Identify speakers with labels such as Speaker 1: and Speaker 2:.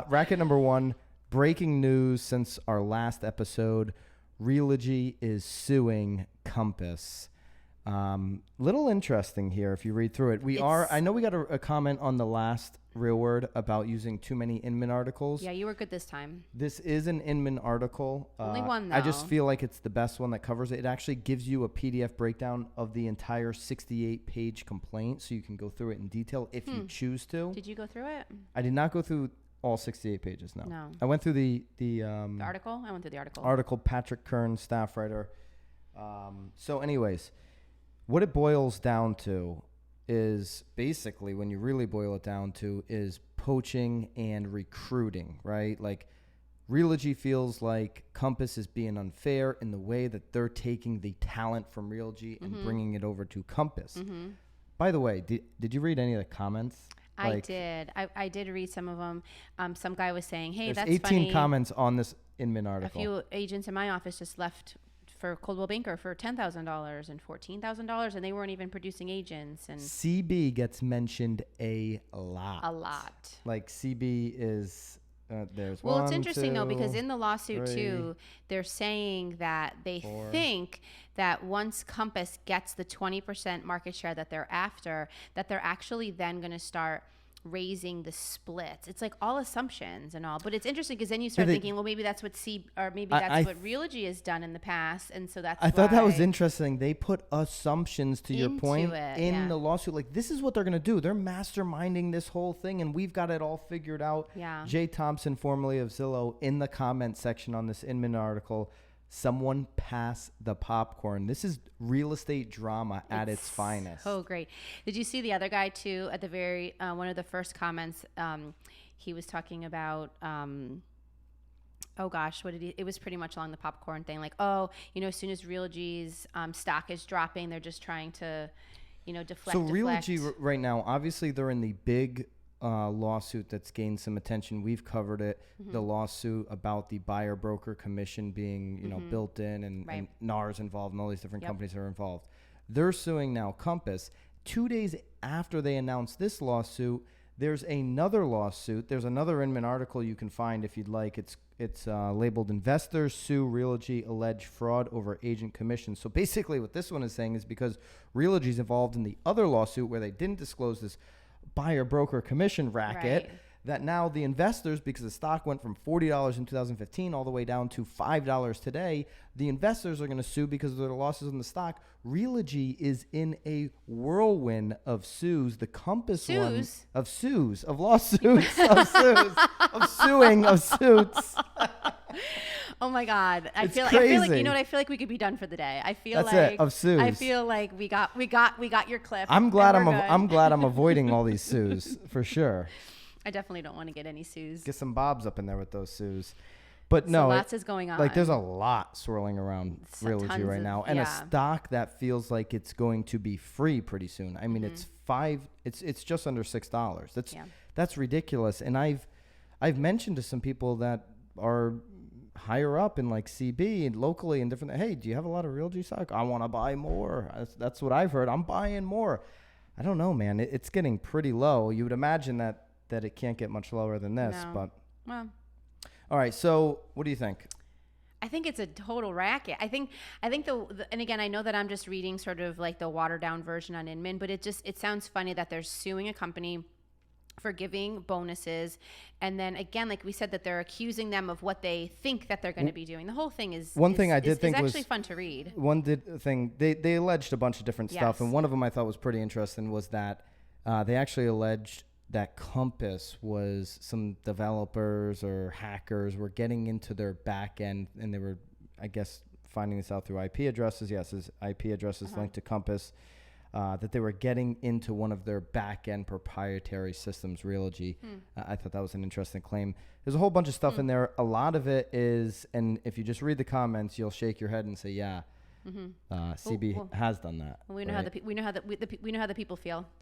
Speaker 1: Racket number one, breaking news since our last episode. Realogy is suing Compass. Little interesting here if you read through it. I know we got a comment on the last Real Word about using too many Inman articles.
Speaker 2: Yeah, you were good this time.
Speaker 1: This is an Inman article.
Speaker 2: Only one, though.
Speaker 1: I just feel like it's the best one that covers it. It actually gives you a PDF breakdown of the entire 68-page complaint, so you can go through it in detail if you choose to.
Speaker 2: Did you go through it?
Speaker 1: I did not go through all 68 pages, no.
Speaker 2: No.
Speaker 1: I went through the
Speaker 2: article? I went through the article.
Speaker 1: Article, Patrick Kern, staff writer. So anyways, what it boils down to is basically, when you really boil it down to, is poaching and recruiting, right? Like, Realogy feels like Compass is being unfair in the way that they're taking the talent from Realogy and bringing it over to Compass. By the way, did you read any of the comments?
Speaker 2: I did. I did read some of them. Some guy was saying, hey,
Speaker 1: There's
Speaker 2: that's
Speaker 1: 18
Speaker 2: funny.
Speaker 1: comments on this Inman article.
Speaker 2: A few agents in my office just left for Coldwell Banker for $10,000 and $14,000, and they weren't even producing agents. And
Speaker 1: CB gets mentioned a lot.
Speaker 2: A lot.
Speaker 1: Like, CB is... there's
Speaker 2: well,
Speaker 1: one,
Speaker 2: it's interesting,
Speaker 1: two,
Speaker 2: though, because in the lawsuit,
Speaker 1: three,
Speaker 2: too, they're saying that they think that once Compass gets the 20% market share that they're after, that they're actually then going to start raising the splits. It's like all assumptions and all, but it's interesting because then you start thinking, well, maybe that's what what Realogy has done in the past, and so that's.
Speaker 1: I thought that was interesting. They put assumptions, to your point, in the lawsuit. Like, this is what they're gonna do. They're masterminding this whole thing, and we've got it all figured out.
Speaker 2: Yeah.
Speaker 1: Jay Thompson, formerly of Zillow, in the comment section on this Inman article. Someone pass the popcorn. This is real estate drama at its finest.
Speaker 2: Oh, great. Did you see the other guy, too, at the very, one of the first comments? He was talking about, oh, gosh, it was pretty much along the popcorn thing. Like, as soon as Realogy's stock is dropping, they're just trying to, deflect.
Speaker 1: So Realogy right now, obviously they're in the big lawsuit that's gained some attention. We've covered it. The lawsuit about the buyer broker commission being, built in, and NAR's involved, and all these different companies are involved. They're suing now Compass. 2 days after they announced this lawsuit, there's another lawsuit. There's another Inman article you can find if you'd like. It's labeled "Investors Sue Realogy Alleged Fraud Over Agent Commission." So basically what this one is saying is, because Realogy's involved in the other lawsuit where they didn't disclose this buyer broker commission racket, that now the investors, because the stock went from $40 in 2015 all the way down to $5 today, the investors are going to sue because of their losses in the stock. Realogy is in a whirlwind of sues. The Compass one of sues, of lawsuits, of sues, of suing, of suits.
Speaker 2: Oh my God! I feel like I feel like we could be done for the day. I feel
Speaker 1: of sues.
Speaker 2: I feel like we got your clip.
Speaker 1: I'm glad I'm avoiding all these sues for sure.
Speaker 2: I definitely don't want to get any sues.
Speaker 1: Get some bobs up in there with those sues. But no,
Speaker 2: lots is going on.
Speaker 1: Like, there's a lot swirling around Realogy right now, and a stock that feels like it's going to be free pretty soon. I mean, it's just under $6. That's ridiculous. And I've mentioned to some people that are higher up in like CB and locally and different. Hey, do you have a lot of Realogy stock? I want to buy more. That's what I've heard. I'm buying more. I don't know, man. It's getting pretty low. You would imagine that it can't get much lower than this, but all right. So what do you think?
Speaker 2: I think it's a total racket. I think and again, I know that I'm just reading sort of like the watered down version on Inman, but it sounds funny that they're suing a company for giving bonuses, and then again, like we said, that they're accusing them of what they think that they're going to be doing. The whole thing is actually fun to read.
Speaker 1: They alleged a bunch of different stuff, and one of them I thought was pretty interesting was that they actually alleged that Compass was some developers or hackers were getting into their back end, and they were, I guess, finding this out through IP addresses. Yes, his IP addresses linked to Compass. That they were getting into one of their back-end proprietary systems, Realogy. I thought that was an interesting claim. There's a whole bunch of stuff in there. A lot of it is, and if you just read the comments, you'll shake your head and say, yeah, CB has done that.
Speaker 2: We know how the people feel.